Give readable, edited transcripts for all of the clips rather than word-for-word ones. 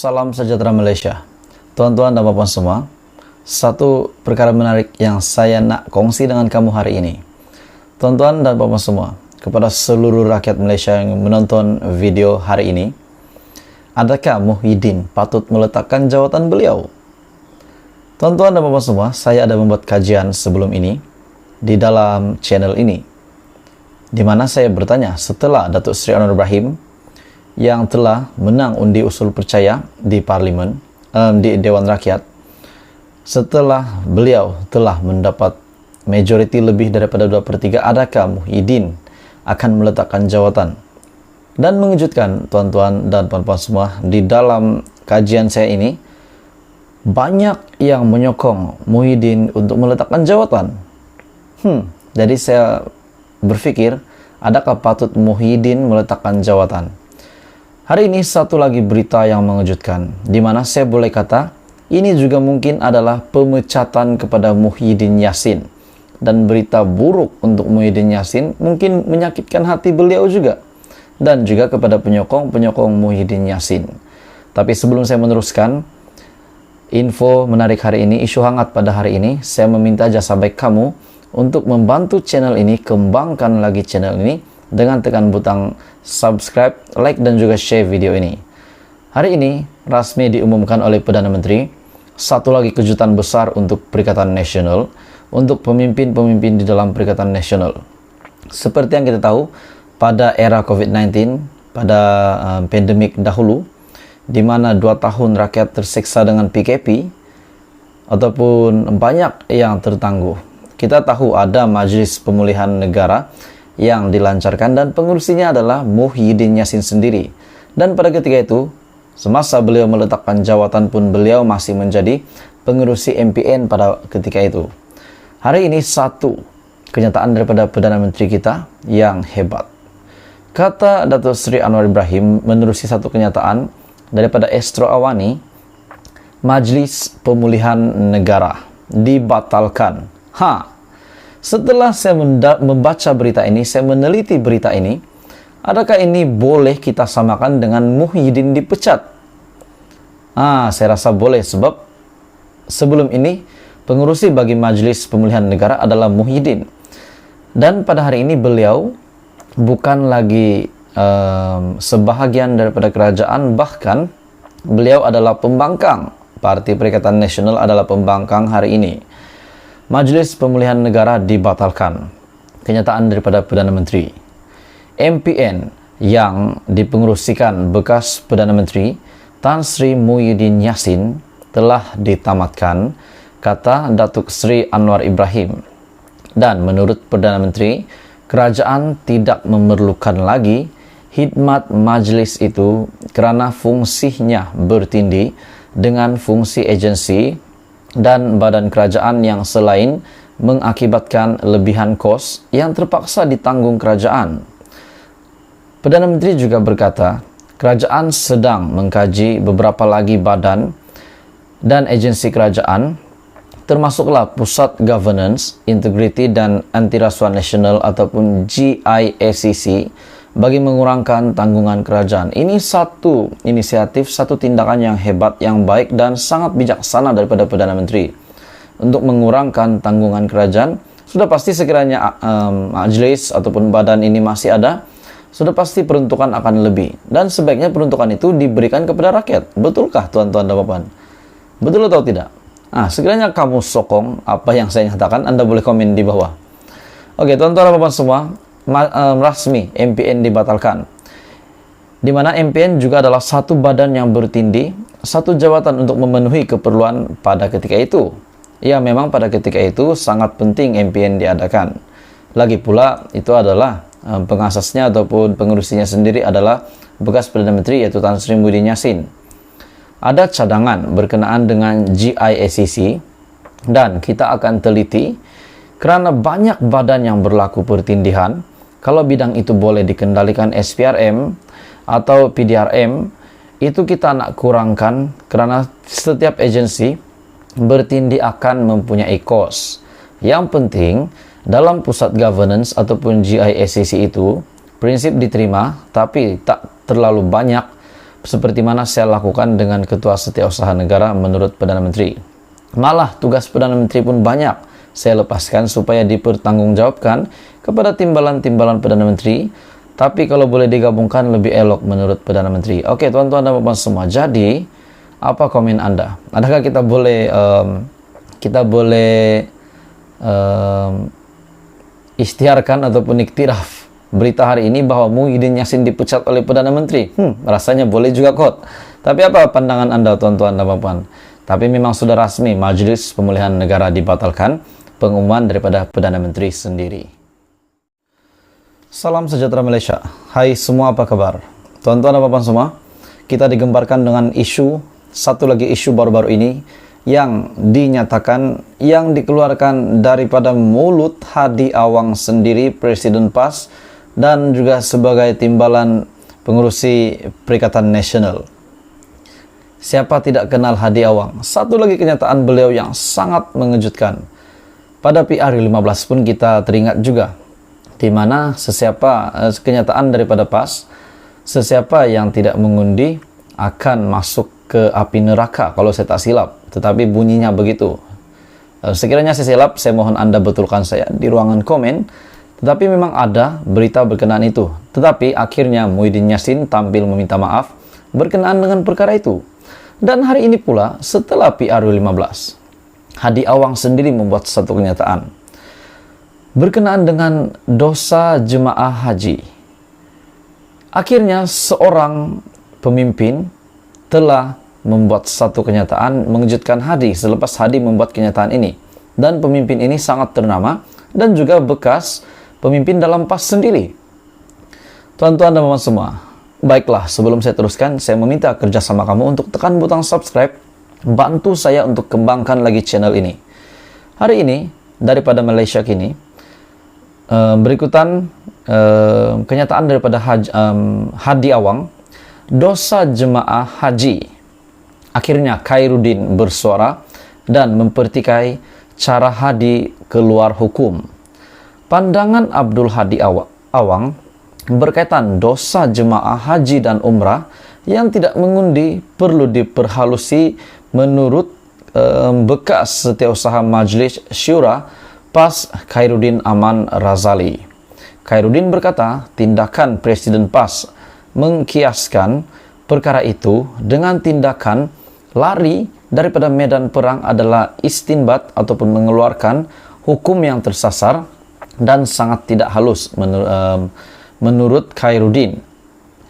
Salam sejahtera Malaysia. Tuan-tuan dan puan semua, satu perkara menarik yang saya nak kongsi dengan kamu hari ini. Tuan-tuan dan puan semua, kepada seluruh rakyat Malaysia yang menonton video hari ini, adakah Muhyiddin patut meletakkan jawatan beliau? Tuan-tuan dan puan semua, saya ada membuat kajian sebelum ini di dalam channel ini, di mana saya bertanya setelah Datuk Seri Anwar Ibrahim yang telah menang undi usul percaya di Parlimen, di Dewan Rakyat, setelah beliau telah mendapat majoriti lebih daripada 2/3, adakah Muhyiddin akan meletakkan jawatan? Dan mengejutkan tuan-tuan dan puan-puan semua, di dalam kajian saya ini banyak yang menyokong Muhyiddin untuk meletakkan jawatan. Jadi saya berpikir, adakah patut Muhyiddin meletakkan jawatan? Hari ini satu lagi berita yang mengejutkan, di mana saya boleh kata ini juga mungkin adalah pemecatan kepada Muhyiddin Yassin. Dan berita buruk untuk Muhyiddin Yassin mungkin menyakitkan hati beliau juga, dan juga kepada penyokong-penyokong Muhyiddin Yassin. Tapi sebelum saya meneruskan info menarik hari ini, isu hangat pada hari ini, saya meminta jasa baik kamu untuk membantu channel ini, kembangkan lagi channel ini dengan tekan butang subscribe, like dan juga share video ini. Hari ini rasmi diumumkan oleh Perdana Menteri satu lagi kejutan besar untuk Perikatan Nasional, untuk pemimpin-pemimpin di dalam Perikatan Nasional. Seperti yang kita tahu, pada era COVID-19, pada pandemik dahulu, di mana 2 tahun rakyat tersiksa dengan PKP ataupun banyak yang tertangguh. Kita tahu ada Majlis Pemulihan Negara yang dilancarkan dan pengurusinya adalah Muhyiddin Yassin sendiri. Dan pada ketika itu, semasa beliau meletakkan jawatan pun beliau masih menjadi pengurusi MPN pada ketika itu. Hari ini satu kenyataan daripada Perdana Menteri kita yang hebat. Kata Datuk Seri Anwar Ibrahim menerusi satu kenyataan daripada Astro Awani, Majlis Pemulihan Negara dibatalkan. Setelah saya membaca berita ini, saya meneliti berita ini, adakah ini boleh kita samakan dengan Muhyiddin dipecat? Saya rasa boleh, sebab sebelum ini pengurusi bagi Majlis Pemulihan Negara adalah Muhyiddin. Dan pada hari ini beliau bukan lagi sebahagian daripada kerajaan, bahkan beliau adalah pembangkang. Parti Perikatan Nasional adalah pembangkang hari ini. Majlis Pemulihan Negara dibatalkan. Kenyataan daripada Perdana Menteri. MPN yang dipengerusikan bekas Perdana Menteri Tan Sri Muhyiddin Yassin telah ditamatkan, kata Datuk Seri Anwar Ibrahim. Dan menurut Perdana Menteri, kerajaan tidak memerlukan lagi khidmat majlis itu kerana fungsinya bertindih dengan fungsi agensi dan badan kerajaan yang selain mengakibatkan lebihan kos yang terpaksa ditanggung kerajaan. Perdana Menteri juga berkata, kerajaan sedang mengkaji beberapa lagi badan dan agensi kerajaan, termasuklah Pusat Governance, Integrity dan Antirasuah Nasional ataupun GIACC, bagi mengurangkan tanggungan kerajaan. Ini satu inisiatif, satu tindakan yang hebat, yang baik dan sangat bijaksana daripada Perdana Menteri untuk mengurangkan tanggungan kerajaan. Sudah pasti sekiranya majlis ataupun badan ini masih ada, sudah pasti peruntukan akan lebih, dan sebaiknya peruntukan itu diberikan kepada rakyat. Betulkah tuan-tuan dan puan? Betul atau tidak? Sekiranya kamu sokong apa yang saya nyatakan, Anda boleh komen di bawah. Oke, tuan-tuan dan puan semua, rasmi MPN dibatalkan, di mana MPN juga adalah satu badan yang bertindih, satu jawatan untuk memenuhi keperluan pada ketika itu. Ya, memang pada ketika itu sangat penting MPN diadakan. Lagi pula itu adalah pengasasnya ataupun pengurusinya sendiri adalah bekas Perdana Menteri, yaitu Tan Sri Muhyiddin Yassin. Ada cadangan berkenaan dengan GIACC dan kita akan teliti, kerana banyak badan yang berlaku pertindihan. Kalau bidang itu boleh dikendalikan SPRM atau PDRM, itu kita nak kurangkan, kerana setiap agensi bertindih akan mempunyai kos. Yang penting, dalam Pusat Governance ataupun GIACC itu, prinsip diterima, tapi tak terlalu banyak seperti mana saya lakukan dengan Ketua Setiausaha Negara menurut Perdana Menteri. Malah tugas Perdana Menteri pun banyak saya lepaskan supaya dipertanggungjawabkan kepada timbalan-timbalan Perdana Menteri, tapi kalau boleh digabungkan lebih elok menurut Perdana Menteri. Oke, tuan-tuan dan puan semua, jadi apa komen Anda? Adakah kita boleh ikhtiarkan ataupun iktiraf berita hari ini bahwa Muhyiddin Yassin dipecat oleh Perdana Menteri? Rasanya boleh juga kot. Tapi apa pandangan Anda, tuan-tuan dan puan? Tapi memang sudah rasmi Majelis Pemulihan Negara dibatalkan, pengumuman daripada Perdana Menteri sendiri. Salam sejahtera Malaysia. Hai semua, apa kabar? Tuan-tuan dan puan semua, kita digembarkan dengan satu lagi isu baru-baru ini yang dinyatakan, yang dikeluarkan daripada mulut Hadi Awang sendiri, Presiden PAS, dan juga sebagai timbalan pengurusi Perikatan Nasional. Siapa tidak kenal Hadi Awang? Satu lagi kenyataan beliau yang sangat mengejutkan. Pada PR15 pun kita teringat juga, di mana kenyataan daripada PAS, sesiapa yang tidak mengundi akan masuk ke api neraka, kalau saya tak silap. Tetapi bunyinya begitu. Sekiranya saya silap, saya mohon Anda betulkan saya di ruangan komen. Tetapi memang ada berita berkenaan itu. Tetapi akhirnya Muhyiddin Yassin tampil meminta maaf berkenaan dengan perkara itu. Dan hari ini pula, setelah PR15, Hadi Awang sendiri membuat satu kenyataan berkenaan dengan dosa jemaah haji. Akhirnya seorang pemimpin telah membuat satu kenyataan mengejutkan Hadi selepas Hadi membuat kenyataan ini. Dan pemimpin ini sangat ternama dan juga bekas pemimpin dalam PAS sendiri. Tuan-tuan dan puan semua, baiklah, sebelum saya teruskan, saya meminta kerjasama kamu untuk tekan butang subscribe, bantu saya untuk kembangkan lagi channel ini. Hari ini, daripada Malaysia Kini, berikutan kenyataan daripada Hadi Awang, dosa jemaah haji. Akhirnya Khairuddin bersuara dan mempertikai cara Hadi keluar hukum. Pandangan Abdul Hadi Awang berkaitan dosa jemaah haji dan umrah yang tidak mengundi perlu diperhalusi menurut bekas Setiausaha Majlis Syura PAS Khairuddin Aman Razali. Khairuddin berkata, tindakan Presiden PAS mengkiaskan perkara itu dengan tindakan lari daripada medan perang adalah istinbat ataupun mengeluarkan hukum yang tersasar dan sangat tidak halus menurut Khairuddin.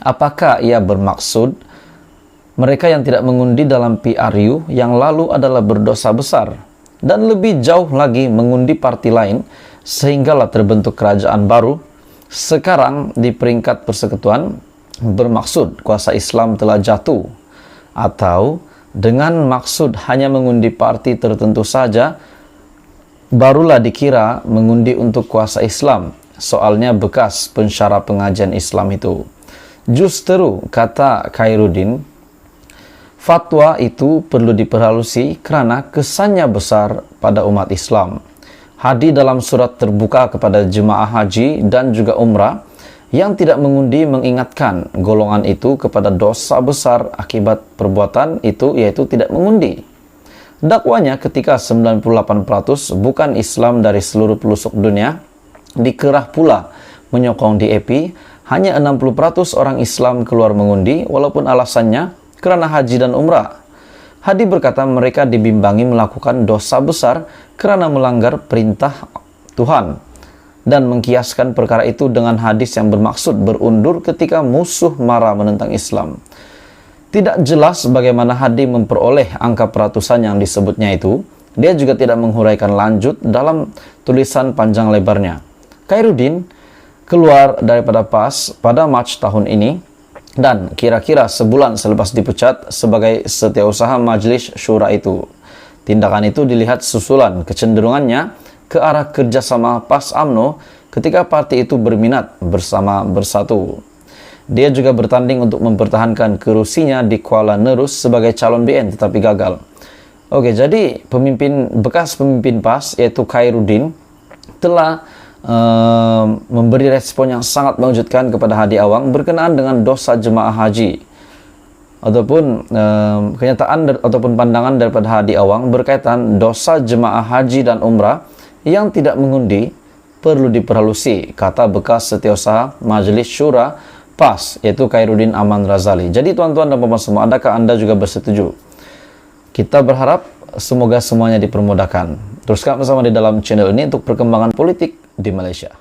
Apakah ia bermaksud mereka yang tidak mengundi dalam PRU yang lalu adalah berdosa besar dan lebih jauh lagi mengundi parti lain sehinggalah terbentuk kerajaan baru sekarang di peringkat persekutuan, bermaksud kuasa Islam telah jatuh, atau dengan maksud hanya mengundi parti tertentu saja barulah dikira mengundi untuk kuasa Islam, soalnya bekas pensyarah pengajian Islam itu. Justru, kata Khairuddin, fatwa itu perlu diperhalusi kerana kesannya besar pada umat Islam. Hadi dalam surat terbuka kepada jemaah haji dan juga umrah yang tidak mengundi mengingatkan golongan itu kepada dosa besar akibat perbuatan itu, yaitu tidak mengundi. Dakwanya ketika 98% bukan Islam dari seluruh pelosok dunia dikerah pula menyokong DAP, hanya 60% orang Islam keluar mengundi walaupun alasannya kerana haji dan umrah. Hadi berkata mereka dibimbangi melakukan dosa besar kerana melanggar perintah Tuhan dan mengkiaskan perkara itu dengan hadis yang bermaksud berundur ketika musuh marah menentang Islam. Tidak jelas bagaimana Hadi memperoleh angka peratusan yang disebutnya itu. Dia juga tidak menghuraikan lanjut dalam tulisan panjang lebarnya. Khairuddin keluar daripada PAS pada Mac tahun ini dan kira-kira sebulan selepas dipecat sebagai Setiausaha Majlis Syura itu. Tindakan itu dilihat susulan kecenderungannya ke arah kerjasama PAS UMNO ketika parti itu berminat bersama bersatu. Dia juga bertanding untuk mempertahankan kerusinya di Kuala Nerus sebagai calon BN tetapi gagal. Oke, jadi bekas pemimpin PAS yaitu Khairuddin telah memberi respon yang sangat mengejutkan kepada Hadi Awang berkenaan dengan dosa jemaah haji. ataupun kenyataan ataupun pandangan daripada Hadi Awang berkaitan dosa jemaah haji dan umrah yang tidak mengundi perlu diperhalusi, kata bekas setiausaha Majelis Syura PAS, yaitu Khairuddin Aman Razali. Jadi tuan-tuan dan puan semua, adakah anda juga bersetuju? Kita berharap semoga semuanya dipermudahkan. Teruskan bersama di dalam channel ini untuk perkembangan politik di Malaysia.